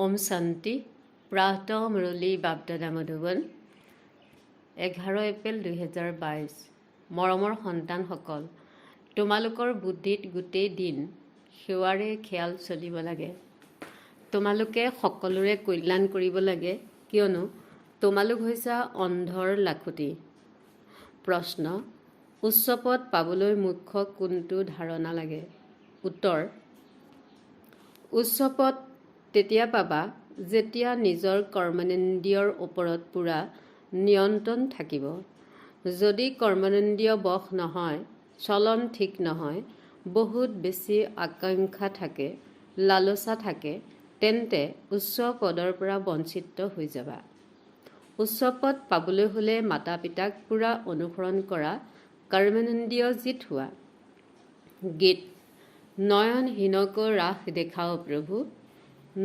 ओम शांति प्रातः मुरली बापदादा मधुबन 11 এপ্ৰিল 2022 মৰমৰ সন্তানসকল তোমালোকৰ বুদ্ধিত গোটেই দিন সেৱাৰে খেয়াল চলিব লাগে। তোমালোকে সকলোৰে কল্যাণ কৰিব লাগে কিয়নো তোমালোক হৈছে অন্ধৰ লাখুটি। প্ৰশ্ন উচ্চ পদ পাবলৈ মুখ্য কোনটো ধাৰণা লাগে? উত্তৰ উচ্চ পদ তেতিয়া পাবা যেতিয়া নিজৰ কৰ্মেন্দ্ৰিয়ৰ ওপৰত পুৰা নিয়ন্ত্ৰণ থাকিব। যদি কৰ্মেন্দ্ৰিয় বশ নহয়, চলন ঠিক নহয়, বহুত বেছি আকাংক্ষা থাকে, লালসা থাকে, তেন্তে উচ্চ পদৰ পৰা বঞ্চিত হৈ যাবা। উচ্চ পদ পাবলৈ হ'লে মাতা পিতাক পুৰা অনুসৰণ কৰা, কৰ্মেন্দ্ৰিয় জিত হোৱা। গীত নয়নহীনক ৰাহ দেখাও প্ৰভু,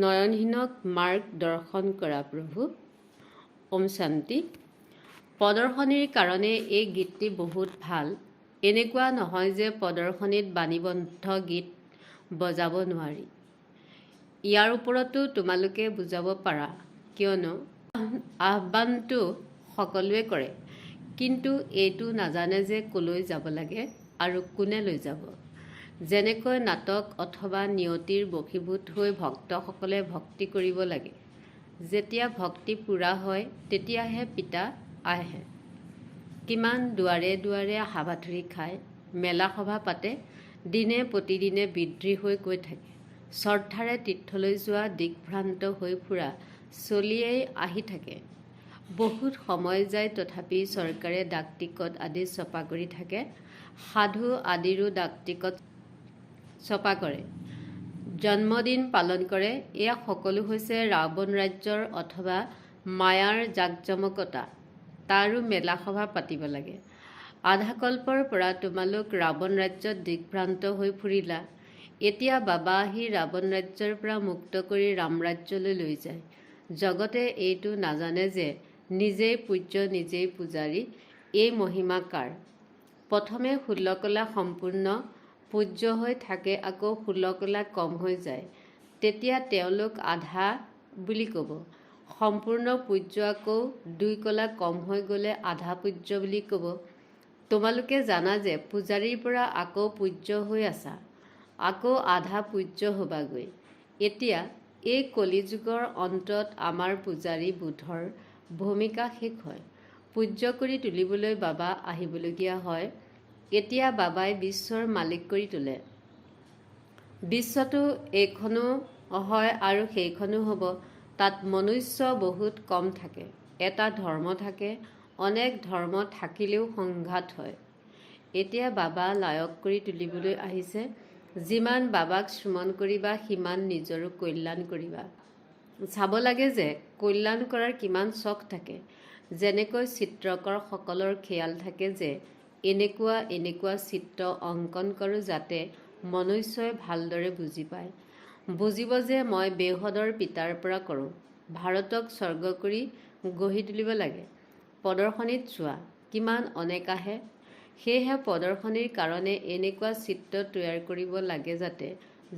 নয়নহীনক মাৰ্গ দৰ্শন কৰা প্ৰভু। ওম শান্তি প্ৰদৰ্শনীৰ কাৰণে এই গীতটি বহুত ভাল। এনেকুৱা নহয় যে প্ৰদৰ্শনীত বাণীবদ্ধ গীত বজাব নোৱাৰি। ইয়াৰ ওপৰতো তোমালোকে বুজাব পাৰা কিয়নো আহ্বানটো সকলোৱে কৰে, কিন্তু এইটো নাজানে যে কলৈ যাব লাগে আৰু কোনে লৈ যাব। যেনেকৈ নাটক অথবা নিয়তিৰ বশীভূত হৈ ভক্তসকলে ভক্তি কৰিব লাগে। যেতিয়া ভক্তি পূৰা হয় তেতিয়াহে পিতা আহে। কিমান দুৱাৰে দুৱাৰে হাবাথুৰি খায়, মেলা সভা পাতে, দিনে প্ৰতিদিনে বৃদ্ধি হৈ গৈ থাকে। শ্ৰদ্ধাৰে তীৰ্থলৈ যোৱা, দিগ্ভ্ৰান্ত হৈ ফুৰা চলিয়েই আহি থাকে। বহুত সময় যায় তথাপি চৰকাৰে ডাক টিকট আদি ছপা কৰি থাকে। সাধু আদিৰো ডাক টিকট ছপা কৰে, জন্মদিন পালন কৰে। এয়া সকলো হৈছে ৰাৱণ ৰাজ্যৰ অথবা মায়াৰ জাকজমকতা। তাৰো মেলা সভা পাতিব লাগে। আধাকল্পৰ পৰা তোমালোক ৰাৱণ ৰাজ্যত দিগ্ভ্ৰান্ত হৈ ফুৰিলা। এতিয়া বাবা আহি ৰাৱণ ৰাজ্যৰ পৰা মুক্ত কৰি ৰামৰাজ্যলৈ লৈ যায়। জগতে এইটো নাজানে যে নিজেই পূজ্য নিজেই পূজাৰী। এই মহিমা কাৰ? প্ৰথমে 16 কলা সম্পূৰ্ণ পূজ্য হৈ থাকে, আকৌ 16 কলা কম হৈ যায়, তেতিয়া তেওঁলোক আধা বুলি ক'ব। সম্পূৰ্ণ পূজ্য আকৌ 2 কলা কম হৈ গ'লে আধা পূজ্য বুলি ক'ব। তোমালোকে জানা যে পূজাৰীৰ পৰা আকৌ পূজ্য হৈ আছা, আকৌ আধা পূজ্য হ'বাগৈ। এতিয়া এই কলিযুগৰ অন্তত আমাৰ পূজাৰী বুধৰ ভূমিকা শেষ হয়। পূজ্য কৰি তুলিবলৈ বাবা আহিবলগীয়া হয়। এতিয়া বাবাই বিশ্বৰ মালিক কৰি তোলে। বিশ্বটো এইখনো হয় আৰু সেইখনো হ'ব। তাত মনুষ্য বহুত কম থাকে। এটা ধৰ্ম থাকে, অনেক ধৰ্ম থাকিলেও সংঘাত হয়। এতিয়া বাবা লায়ক কৰি তুলিবলৈ আহিছে। যিমান বাবাক স্মৰণ কৰিবা সিমান নিজৰো কল্যাণ কৰিবা। চাব লাগে যে কল্যাণ কৰাৰ কিমান চখ থাকে। যেনেকৈ চিত্ৰকৰ সকলৰ খেয়াল থাকে যে এনেকুৱা এনেকুৱা চিত্ৰ অংকন কৰোঁ যাতে মনুষ্যই ভালদৰে বুজি পায়, বুজিব যে মই বেহদৰ পিতাৰ পৰা কৰোঁ। ভাৰতক স্বৰ্গ কৰি গঢ়ি তুলিব লাগে। প্ৰদৰ্শনীত চোৱা কিমান অনেক আহে। সেয়েহে প্ৰদৰ্শনীৰ কাৰণে এনেকুৱা চিত্ৰ তৈয়াৰ কৰিব লাগে যাতে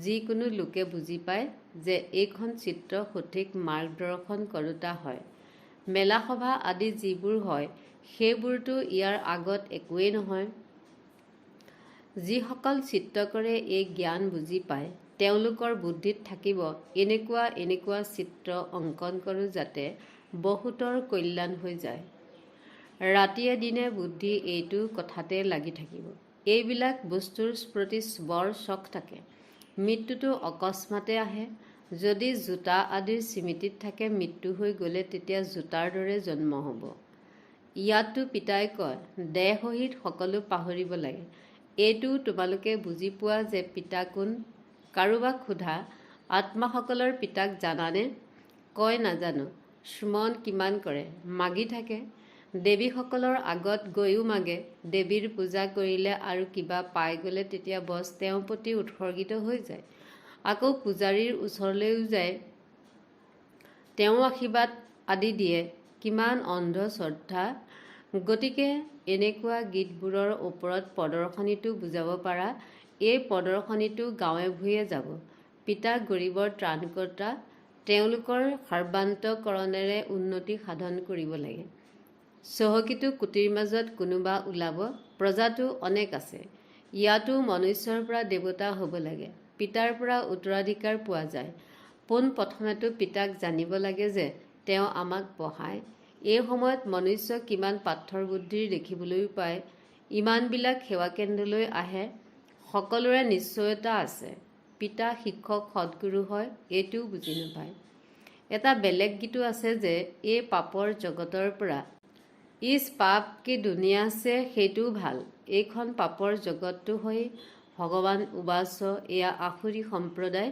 যিকোনো লোকে বুজি পায় যে এইখন চিত্ৰ সঠিক মাৰ্গদৰ্শন কৰোঁতা হয়। মেলা সভা আদি যিবোৰ হয় সেইবোৰতো ইয়াৰ আগত একোৱেই নহয়। যিসকল চিত্ৰ কৰে এই জ্ঞান বুজি পায়, তেওঁলোকৰ বুদ্ধিত থাকিব এনেকুৱা এনেকুৱা চিত্ৰ অংকন কৰোঁ যাতে বহুতৰ কল্যাণ হৈ যায়। ৰাতিয়ে দিনে বুদ্ধি এইটো কথাতে লাগি থাকিব। এইবিলাক বস্তুৰ প্ৰতি বৰ চখ থাকে। মৃত্যুটো অকস্মাতে আহে। যদি জোতা আদিৰ স্মৃতিত থাকে, মৃত্যু হৈ গ'লে তেতিয়া জোতাৰ দৰে জন্ম হ'ব। ইয়াতো পিতাই কয় দেহহিত সকলো পাহৰিব লাগে। এইটোও তোমালোকে বুজি পোৱা যে পিতা কোন? কাৰোবাক সোধা আত্মাসকলৰ পিতাক জানানে? কয় নাজানো। স্মৰণ কিমান কৰে, মাগি থাকে। দেৱীসকলৰ আগত গৈও মাগে। দেৱীৰ পূজা কৰিলে আৰু কিবা পাই গ'লে তেতিয়া বছ তেওঁৰ প্ৰতি উৎসৰ্গিত হৈ যায়। আকৌ পূজাৰীৰ ওচৰলৈও যায়, তেওঁ আশীৰ্বাদ আদি দিয়ে। কিমান অন্ধ শ্ৰদ্ধা। গতিকে এনেকুৱা গীতবোৰৰ ওপৰত প্ৰদৰ্শনীটো বুজাব পাৰা। এই প্ৰদৰ্শনীটো গাঁৱে ভূঞে যাব। পিতা গৰীবৰ ত্ৰাণকৰ্তা, তেওঁলোকৰ সৰ্বান্তকৰণেৰে উন্নতি সাধন কৰিব লাগে। চহকীটো কোটিৰ মাজত কোনোবা ওলাব, প্ৰজাটো অনেক আছে। ইয়াতো মনুষ্যৰ পৰা দেৱতা হ'ব লাগে। পিতাৰ পৰা উত্তৰাধিকাৰ পোৱা যায়। পোনপ্ৰথমেতো পিতাক জানিব লাগে যে তেওঁ আমাক পঢ়ায়। এই সময়ত মনুষ্য কিমান পাথৰ বুদ্ধিৰ দেখিবলৈ পায়। ইমানবিলাক সেৱাকেন্দ্ৰলৈ আহে, সকলোৰে নিশ্চয়তা আছে পিতা শিক্ষক সদ্গুৰু হয়, এইটোও বুজি নাপায়। এটা বেলেগ গীতো আছে যে এই পাপৰ জগতৰ পৰা ইছ পাপ কি দুনিয়া আছে, সেইটোও ভাল। এইখন পাপৰ জগতটো হৈ ভগৱান উবাচ, এয়া আসুৰী সম্প্ৰদায়,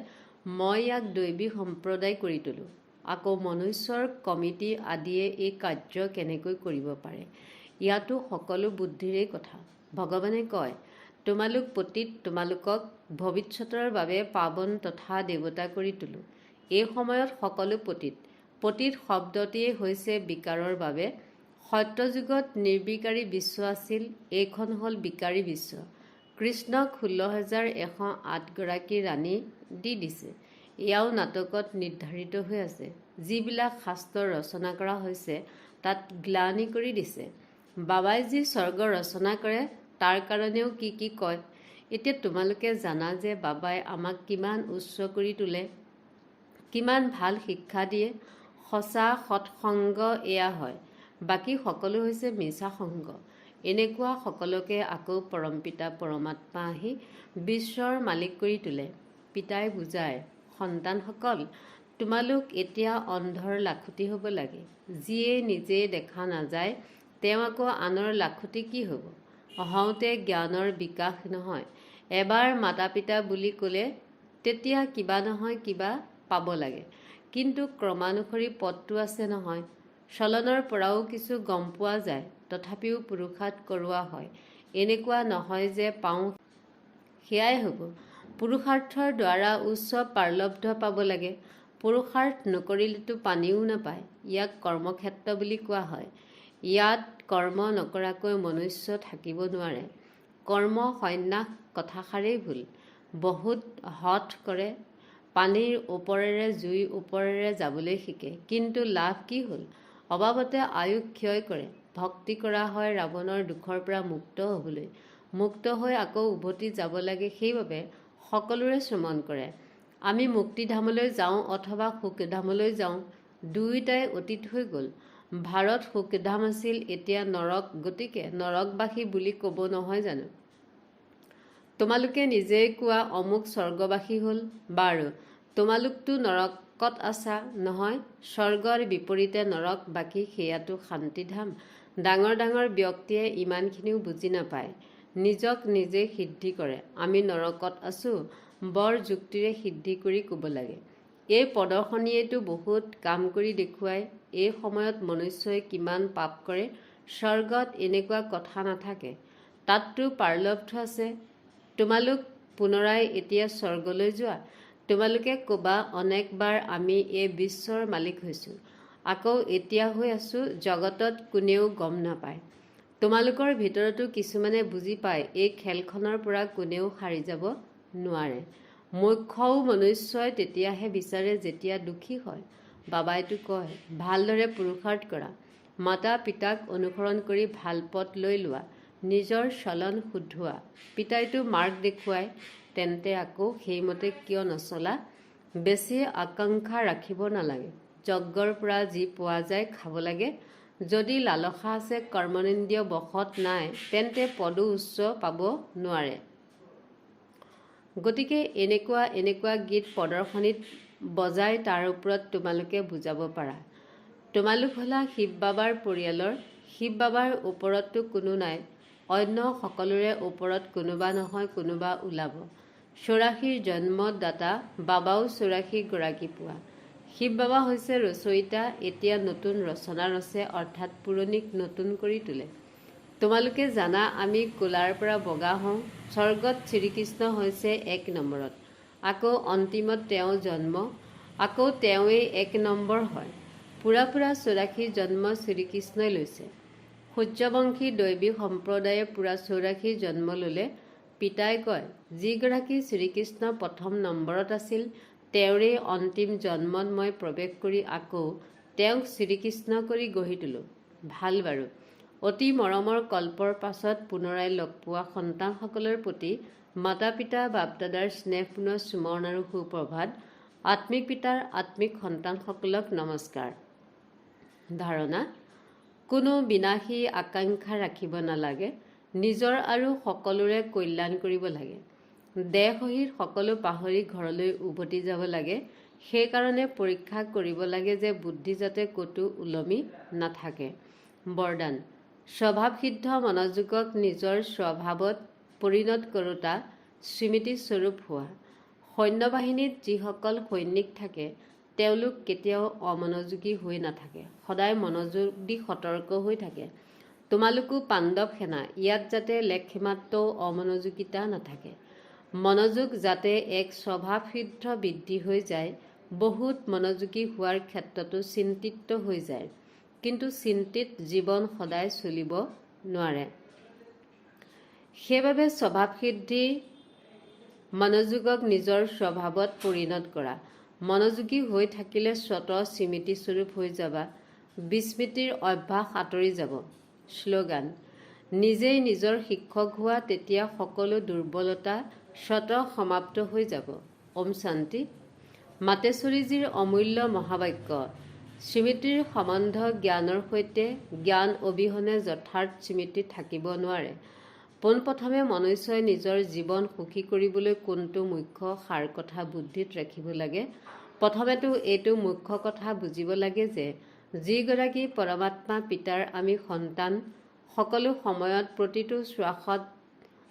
মই ইয়াক দৈৱী সম্প্ৰদায় কৰি তোলোঁ। আকৌ মনুষ্যৰ কমিটি আদিয়ে এই কাৰ্য কেনেকৈ কৰিব পাৰে? ইয়াতো সকলো বুদ্ধিৰেই কথা। ভগৱানে কয়, তোমালোক পতিত, তোমালোকক ভৱিষ্যতৰ বাবে পাৱন তথা দেৱতা কৰি তোলোঁ। এই সময়ত সকলো পতিত। পতিত শব্দটিয়েই হৈছে বিকাৰৰ বাবে। সত্যযুগত নিৰ্বিকাৰী বিশ্ব আছিল, এইখন হ'ল বিকাৰী বিশ্ব। কৃষ্ণক 16,108 গৰাকী ৰাণী দি দিছে। এয়াও নাটকত নিৰ্ধাৰিত হৈ আছে। যিবিলাক শাস্ত্ৰ ৰচনা কৰা হৈছে তাত গ্লানি কৰি দিছে। বাবাই যি স্বৰ্গ ৰচনা কৰে তাৰ কাৰণেও কি কি কয়। এতিয়া তোমালোকে জানা যে বাবাই আমাক কিমান উচ্চ কৰি তোলে, কিমান ভাল শিক্ষা দিয়ে। সঁচা সৎসংগ এয়া হয়, বাকী সকলো হৈছে মিছা সংগ। এনেকুৱা সকলোকে আকৌ পৰমপিতা পৰমাত্মা আহি বিশ্বৰ মালিক কৰি তোলে। পিতাই বুজায়, সন্তানসকল, তোমালোক এতিয়া অন্ধৰ লাখুটি হ'ব লাগে। যিয়ে নিজে দেখা নাযায় তেওঁ আকৌ আনৰ লাখুটি কি হ'ব? হওঁতে জ্ঞানৰ বিকাশ নহয়। এবাৰ মাতা পিতা বুলি ক'লে তেতিয়া কিবা নহয় কিবা পাব লাগে, কিন্তু ক্ৰমানুসৰি পথটো আছে নহয়। চলনৰ পৰাও কিছু গম পোৱা যায়, তথাপিও পুৰুষাৰ্থ কৰোৱা হয়। এনেকুৱা নহয় যে পাওঁ সেয়াই হ'ব। পুৰুষাৰ্থৰ দ্বাৰা উচ্চ পাৰলব্ধ পাব লাগে। পুৰুষাৰ্থ নকৰিলেতো পানীও নাপায়। ইয়াক কৰ্মক্ষেত্ৰ বুলি কোৱা হয়। ইয়াত কৰ্ম নকৰাকৈ মনুষ্য থাকিব নোৱাৰে। কৰ্ম সন্ন্যাস কথাষাৰেই ভুল। বহুত হঠ কৰে, পানীৰ ওপৰেৰে জুইৰ ওপৰেৰে যাবলৈ শিকে, কিন্তু লাভ কি হ'ল? অবাবতে আয়ুস ক্ষয় কৰে। ভক্তি কৰা হয় ৰাৱণৰ দুখৰ পৰা মুক্ত হ'বলৈ। মুক্ত হৈ আকৌ উভতি যাব লাগে, সেইবাবে সকলোৰে শ্ৰমণ কৰে। আমি মুক্তিধামলৈ যাওঁ অথবা সুখধামলৈ যাওঁ, দুয়োটাই অতীত হৈ গ'ল। ভাৰত সুখধাম আছিল, এতিয়া নৰক, গতিকে নৰকবাসী বুলি ক'ব নহয় জানো? তোমালোকে নিজেই কোৱা অমুক স্বৰ্গবাসী হ'ল। বাৰু, তোমালোকতো নৰকত আছা নহয়? স্বৰ্গৰ বিপৰীতে নৰক, বাকী সেয়াতো শান্তিধাম। ডাঙৰ ডাঙৰ ব্যক্তিয়ে ইমানখিনিও বুজি নাপায়, নিজক নিজে সিদ্ধি কৰে। আমি নৰকত আছোঁ, বৰ যুক্তিৰে সিদ্ধি কৰি ক'ব লাগে। এই প্ৰদৰ্শনীয়েতো বহুত কাম কৰি দেখুৱায়। এই সময়ত মনুষ্যই কিমান পাপ কৰে। স্বৰ্গত এনেকুৱা কথা নাথাকে, তাততো পাৰলব্ধ আছে। তোমালোক পুনৰাই এতিয়া স্বৰ্গলৈ যোৱা। তোমালোকে ক'বা অনেকবাৰ আমি এই বিশ্বৰ মালিক হৈছোঁ, আকৌ এতিয়া হৈ আছোঁ, জগতত কোনেও গম নাপায়। তোমালোকৰ ভিতৰতো কিছুমানে বুজি পায় এই খেলখনৰ পৰা কোনেও সাৰি যাব নোৱাৰে। মোক্ষও মনুষ্যই তেতিয়াহে বিচাৰে যেতিয়া দুখী হয়। বাবাইতো কয়, ভালদৰে পুৰুষাৰ্থ কৰা, মাতা পিতাক অনুসৰণ কৰি ভাল পথ লৈ লোৱা, নিজৰ চলন শুদ্ধোৱা। পিতাইতো মাৰ্গ দেখুৱায়, তেন্তে আকৌ সেইমতে কিয় নচলা? বেছি আকাংক্ষা ৰাখিব নালাগে। যজ্ঞৰ পৰা যি পোৱা যায় খাব লাগে। যদি লালসা আছে, কৰ্মেন্দ্ৰিয় বশত নাই, তেন্তে পদো উচ্চ পাব নোৱাৰে। গতিকে এনেকুৱা এনেকুৱা গীত প্ৰদৰ্শনীত বজাই তাৰ ওপৰত তোমালোকে বুজাব পাৰা। তোমালোক হ'লা শিৱ বাবাৰ পৰিয়ালৰ। শিৱ বাবাৰ ওপৰততো কোনো নাই, অন্য সকলোৰে ওপৰত কোনোবা নহয় কোনোবা ওলাব। 84ৰ জন্মদাতা বাবাও 84 গৰাকী পোৱা। শিৱ বাবা হৈছে ৰচয়িতা, এতিয়া নতুন ৰচনা ৰচে, অৰ্থাৎ পুৰণিক নতুন কৰি তোলে। তোমালোকে জানা আমি ক'লাৰ পৰা বগা হওঁ। স্বৰ্গত শ্ৰীকৃষ্ণ হৈছে 1 নম্বৰত, আকৌ অন্তিমত তেওঁ জন্ম, আকৌ তেওঁৱেই 1 নম্বৰ হয়। পুৰা 84 জন্ম শ্ৰীকৃষ্ণই লৈছে। সূৰ্যবংশী দৈৱী সম্প্ৰদায়ে পুৰা 84 জন্ম ল'লে। পিতাই কয়, যিগৰাকী শ্ৰীকৃষ্ণ প্ৰথম নম্বৰত আছিল তেওঁৰে অন্তিম জন্মত মই প্ৰৱেশ কৰি আকৌ তেওঁক শ্ৰীকৃষ্ণ কৰি গঢ়ি তোলোঁ। ভাল বাৰু। অতি মৰমৰ কল্পৰ পাছত পুনৰাই লগ পোৱা সন্তানসকলৰ প্ৰতি মাতা পিতা বাপদাদাৰ স্নেহপূৰ্ণ সুমৰণ আৰু সুপ্ৰভাত। আত্মিক পিতাৰ আত্মিক সন্তানসকলক নমস্কাৰ। ধাৰণা: কোনো বিনাশী আকাংক্ষা ৰাখিব নালাগে। নিজৰ আৰু সকলোৰে কল্যাণ কৰিব লাগে। দেহসহিত সকলো পাহৰি ঘৰলৈ উভতি যাব লাগে। সেইকাৰণে পৰীক্ষা কৰিব লাগে যে বুদ্ধি যাতে ক'তো ওলমি নাথাকে। বৰদান: স্বভাৱসিদ্ধ মনোযোগক নিজৰ স্বভাৱত পৰিণত কৰোঁতা স্মৃতিস্বৰূপ হোৱা। সৈন্যবাহিনীত যিসকল সৈনিক থাকে তেওঁলোক কেতিয়াও অমনোযোগী হৈ নাথাকে, সদায় মনোযোগ দি সতৰ্ক হৈ থাকে। তোমালোকো পাণ্ডৱ সেনা, ইয়াত যাতে লেখমাত্ৰও অমনোযোগিতা নাথাকে। মনোযোগ যাতে এক স্বভাৱসিদ্ধ বৃদ্ধি হৈ যায়। বহুত মনোযোগী হোৱাৰ ক্ষেত্ৰতো চিন্তিত হৈ যায়, কিন্তু চিন্তিত জীৱন সদায় চলিব নোৱাৰে। সেইবাবে স্বভাৱসিদ্ধি মনোযোগক নিজৰ স্বভাৱত পৰিণত কৰা। মনোযোগী হৈ থাকিলে স্বতঃ স্মৃতিস্বৰূপ হৈ যাবা। বিস্মৃতিৰ অভ্যাস আঁতৰি যাব। শ্লোগান: নিজেই নিজৰ শিক্ষক হোৱা, তেতিয়া সকলো দুৰ্বলতা স্বতঃ সমাপ্ত হৈ যাব। ওম শান্তি। মাতেশ্বৰীজীৰ অমূল্য মহাবাক্য। স্মৃতিৰ সম্বন্ধ জ্ঞানৰ সৈতে। জ্ঞান অবিহনে যথাৰ্থ স্মৃতি থাকিব নোৱাৰে। পোনপ্ৰথমে মনুষ্যই নিজৰ জীৱন সুখী কৰিবলৈ কোনটো মুখ্য সাৰ কথা বুদ্ধিত ৰাখিব লাগে? প্ৰথমেতো এইটো মুখ্য কথা বুজিব লাগে যে যিগৰাকী পৰমাত্মা পিতাৰ আমি সন্তান, সকলো সময়ত প্ৰতিটো শ্বাসত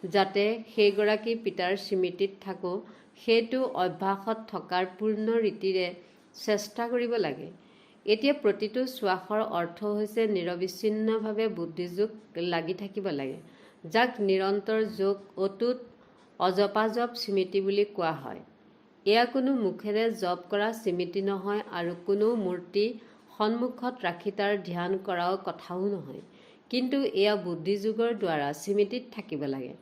যাতে সেইগৰাকী পিতাৰ স্মৃতিত থাকোঁ, সেইটো অভ্যাসত থকাৰ পূৰ্ণ ৰীতিৰে চেষ্টা কৰিব লাগে। এতিয়া প্ৰতিটো শ্বাসৰ অৰ্থ হৈছে নিৰবিচ্ছিন্নভাৱে বুদ্ধিযোগ লাগি থাকিব লাগে, যাক নিৰন্তৰ যোগ, অটুট অজপাজপ স্মৃতি বুলি কোৱা হয়। এয়া কোনো মুখেৰে জপ কৰা স্মৃতি নহয় আৰু কোনো মূৰ্তি সন্মুখত ৰাখি তাৰ ধ্যান কৰাও কথাও নহয়, কিন্তু এয়া বুদ্ধিযোগৰ দ্বাৰা স্মৃতিত থাকিব লাগে।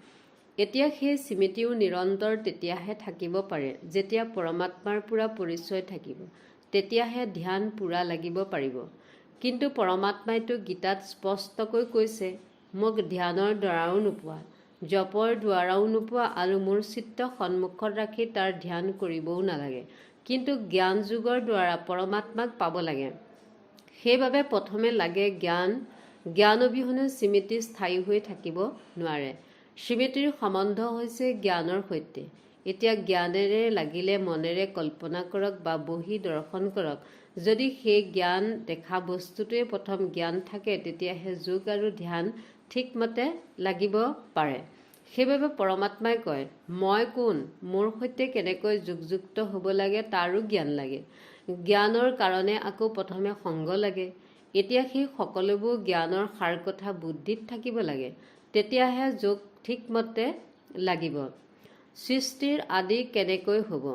এতিয়া সেই স্মৃতিও নিৰন্তৰ তেতিয়াহে থাকিব পাৰে যেতিয়া পৰমাত্মাৰ পূৰা পৰিচয় থাকিব, তেতিয়াহে ধ্যান পূৰা লাগিব পাৰিব। কিন্তু পৰমাত্মাইতো গীতাত স্পষ্টকৈ কৈছে, মোক ধ্যানৰ দ্বাৰাও নোপোৱা, জপৰ দ্বাৰাও নোপোৱা আৰু মোৰ চিত্ত সন্মুখত ৰাখি তাৰ ধ্যান কৰিবও নালাগে, কিন্তু জ্ঞান যোগৰ দ্বাৰা পৰমাত্মাক পাব লাগে। সেইবাবে প্ৰথমে লাগে জ্ঞান। জ্ঞান অবিহনে স্মৃতি স্থায়ী হৈ থাকিব নোৱাৰে। স্মৃতিৰ সম্বন্ধ হৈছে জ্ঞানৰ সৈতে। এতিয়া জ্ঞানেৰে লাগিলে মনেৰে কল্পনা কৰক বা বহি দৰ্শন কৰক, যদি সেই জ্ঞান দেখা বস্তুটোৱে প্ৰথম জ্ঞান থাকে, তেতিয়াহে যোগ আৰু ধ্যান ঠিকমতে লাগিব পাৰে। সেইবাবে পৰমাত্মাই কয়, মই কোন, মোৰ সৈতে কেনেকৈ যোগযুক্ত হ'ব লাগে তাৰো জ্ঞান লাগে। জ্ঞানৰ কাৰণে আকৌ প্ৰথমে সংগ লাগে। এতিয়া সেই সকলোবোৰ জ্ঞানৰ সাৰ কথা বুদ্ধিত থাকিব লাগে, তেতিয়াহে যোগ ঠিকমতে লাগিব। সৃষ্টিৰ আদি কেনেকৈ হ'ব?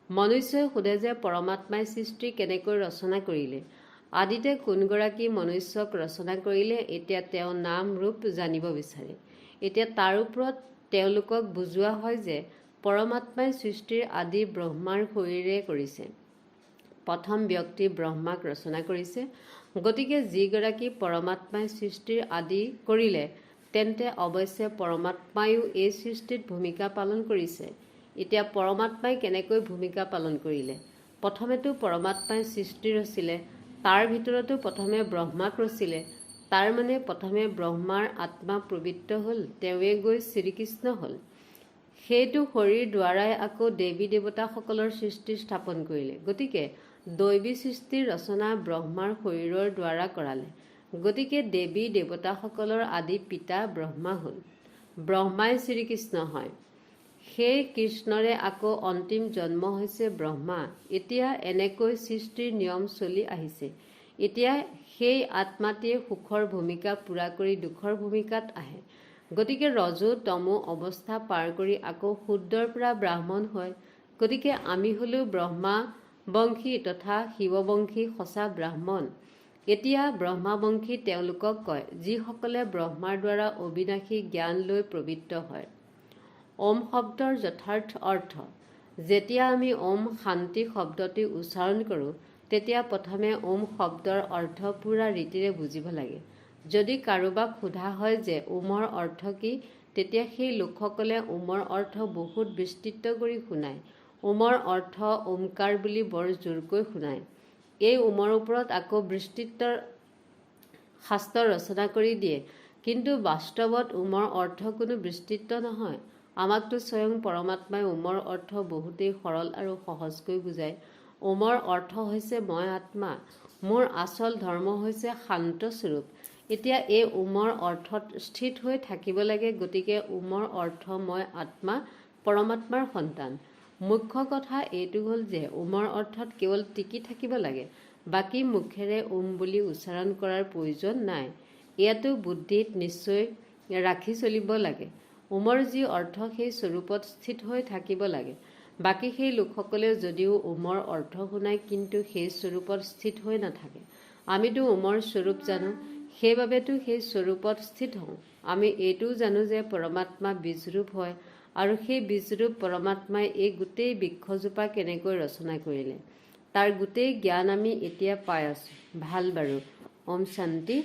মনুষ্যই সোধে যে পৰমাত্মাই সৃষ্টি কেনেকৈ ৰচনা কৰিলে? আদিতে কোনগৰাকী মনুষ্যক ৰচনা কৰিলে? এতিয়া তেওঁ নাম ৰূপ জানিব বিচাৰে। এতিয়া তাৰ ওপৰত তেওঁলোকক বুজোৱা হয় যে পৰমাত্মাই সৃষ্টিৰ আদি ব্ৰহ্মাৰ শৰীৰে কৰিছে। প্ৰথম ব্যক্তি ব্ৰহ্মাক ৰচনা কৰিছে। গতিকে যিগৰাকী পৰমাত্মাই সৃষ্টিৰ আদি কৰিলে, তেন্তে অৱশ্যে পৰমাত্মায়ো এই সৃষ্টিত ভূমিকা পালন কৰিছে। এতিয়া পৰমাত্মাই কেনেকৈ ভূমিকা পালন কৰিলে? প্ৰথমেতো পৰমাত্মাই সৃষ্টি ৰচিলে, তাৰ ভিতৰতো প্ৰথমে ব্ৰহ্মাক ৰচিলে। তাৰ মানে প্ৰথমে ব্ৰহ্মাৰ আত্মা প্ৰবৃত্ত হ'ল, তেওঁৱে গৈ শ্ৰীকৃষ্ণ হ'ল। সেইটো শৰীৰ দ্বাৰাই আকৌ দেৱী দেৱতাসকলৰ সৃষ্টি স্থাপন কৰিলে। গতিকে দৈৱী সৃষ্টিৰ ৰচনা ব্ৰহ্মাৰ শৰীৰৰ দ্বাৰা কৰালে। গতিকে দেৱী দেৱতাসকলৰ আদি পিতা ব্ৰহ্মা হ'ল। ব্ৰহ্মাই শ্ৰীকৃষ্ণ হয়। সেই কৃষ্ণৰে আকৌ অন্তিম জন্ম হৈছে ব্ৰহ্মা। এতিয়া এনেকৈ সৃষ্টিৰ নিয়ম চলি আহিছে। এতিয়া সেই আত্মাটিয়ে সুখৰ ভূমিকা পূৰা কৰি দুখৰ ভূমিকাত আহে। গতিকে ৰজু তমু অৱস্থা পাৰ কৰি আকৌ শূদ্ৰৰ পৰা ব্ৰাহ্মণ হয়। গতিকে আমি হলোঁ ব্ৰহ্মাবংশী তথা শিৱবংশী সঁচা ব্ৰাহ্মণ। এতিয়া ব্ৰহ্মাবংশী তেওঁলোকক কয়, যিসকলে ব্ৰহ্মাৰ দ্বাৰা অবিনাশী জ্ঞান লৈ প্ৰবৃত্ত হয়। ওম শব্দৰ যথাৰ্থ অৰ্থ যেতিয়া আমি ওম শান্তি শব্দটি উচ্চাৰণ কৰোঁ তেতিয়া প্ৰথমে ওম শব্দৰ অৰ্থ পূৰা ৰীতিৰে বুজিব লাগে। যদি কাৰোবাক সোধা হয় যে ওমৰ অৰ্থ কি, তেতিয়া সেই লোকসকলে ওমৰ অৰ্থ বহুত বিস্তৃত কৰি শুনায়। ওমৰ অৰ্থ ওমকাৰ বুলি বৰ জোৰকৈ শুনায়। এই ওমৰ ওপৰত আকৌ বিস্তৃত শাস্ত্ৰ ৰচনা কৰি দিয়ে, কিন্তু বাস্তৱত ওমৰ অৰ্থ কোনো বিস্তৃত নহয়। আমাকতো স্বয়ং পৰমাত্মাই ওমৰ অৰ্থ বহুতেই সৰল আৰু সহজকৈ বুজায়। ওমৰ অৰ্থ হৈছে মই আত্মা, মোৰ আচল ধৰ্ম হৈছে শান্ত স্বৰূপ। এতিয়া এই ওমৰ অৰ্থত স্থিত হৈ থাকিব লাগে। গতিকে ওমৰ অৰ্থ মই আত্মা, পৰমাত্মাৰ সন্তান। মুখ্য কথা এইটো হ'ল যে ওমৰ অৰ্থত কেৱল টিকি থাকিব লাগে, বাকী মুখেৰে ওম বুলি উচ্চাৰণ কৰাৰ প্ৰয়োজন নাই। ইয়াতো বুদ্ধিত নিশ্চয় ৰাখি চলিব লাগে। ওমৰ যি অৰ্থ সেই স্বৰূপত স্থিত হৈ থাকিব লাগে। বাকী সেই লোকসকলে যদিও ওমৰ অৰ্থ শুনায় কিন্তু সেই স্বৰূপত স্থিত হৈ নাথাকে। আমিতো ওমৰ স্বৰূপ জানো, সেইবাবেতো সেই স্বৰূপত স্থিত হওঁ। আমি এইটোও জানো যে পৰমাত্মা বীজৰূপ হয় আৰু সেই বীজৰূপ পৰমাত্মাই এই গোটেই বৃক্ষজোপা কেনেকৈ ৰচনা কৰিলে তাৰ গোটেই জ্ঞান আমি এতিয়া পাই আছোঁ। ভাল বাৰু, ওম শান্তি।